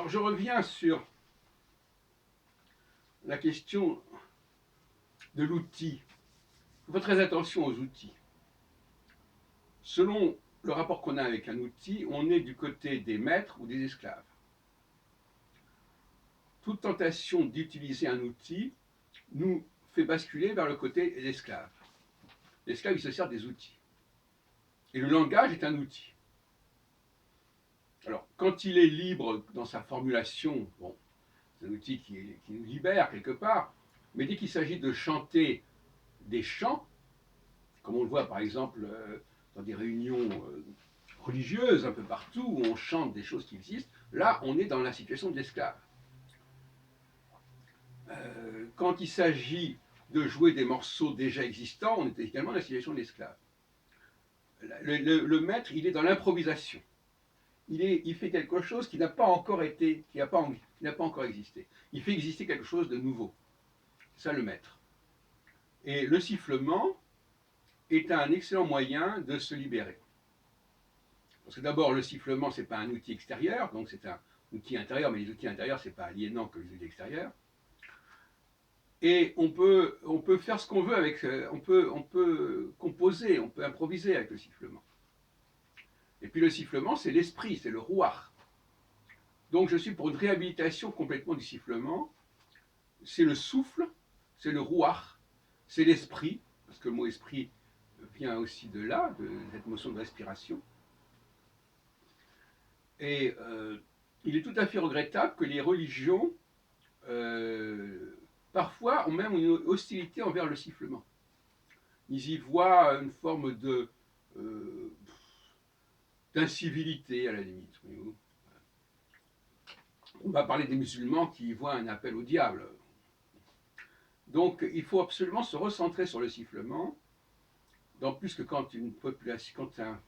Alors, je reviens sur la question de l'outil. Il faut très attention aux outils. Selon le rapport qu'on a avec un outil, on est du côté des maîtres ou des esclaves. Toute tentation d'utiliser un outil nous fait basculer vers le côté de l'esclave. L'esclave, il se sert des outils. Et le langage est un outil. Alors, quand il est libre dans sa formulation, bon, c'est un outil qui nous libère quelque part, mais dès qu'il s'agit de chanter des chants, comme on le voit par exemple dans des réunions religieuses un peu partout, où on chante des choses qui existent, là on est dans la situation de l'esclave. Quand il s'agit de jouer des morceaux déjà existants, on est également dans la situation de l'esclave. Le maître, il est dans l'improvisation. Il fait quelque chose qui n'a pas encore été, qui n'a pas encore existé. Il fait exister quelque chose de nouveau. C'est ça le maître. Et le sifflement est un excellent moyen de se libérer. Parce que d'abord, le sifflement, ce n'est pas un outil extérieur, donc c'est un outil intérieur, mais les outils intérieurs, ce n'est pas aliénant que les outils extérieurs. Et on peut faire ce qu'on veut avec, on peut composer, on peut improviser avec le sifflement. Et puis le sifflement, c'est l'esprit, c'est le rouar. Donc je suis pour une réhabilitation complètement du sifflement. C'est le souffle, c'est le rouar, c'est l'esprit, parce que le mot esprit vient aussi de là, de cette notion de respiration. Et il est tout à fait regrettable que les religions, parfois, ont même une hostilité envers le sifflement. Ils y voient une forme d'incivilité, à la limite. On va parler des musulmans qui y voient un appel au diable. Donc, il faut absolument se recentrer sur le sifflement, d'autant plus que quand un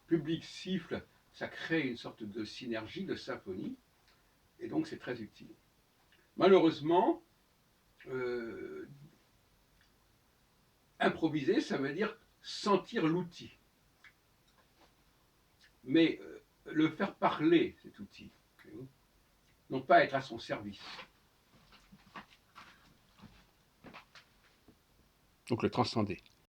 public siffle, ça crée une sorte de synergie, de symphonie, et donc c'est très utile. Malheureusement, improviser, ça veut dire sentir l'outil, mais le faire parler, cet outil, non pas être à son service. Donc le transcender.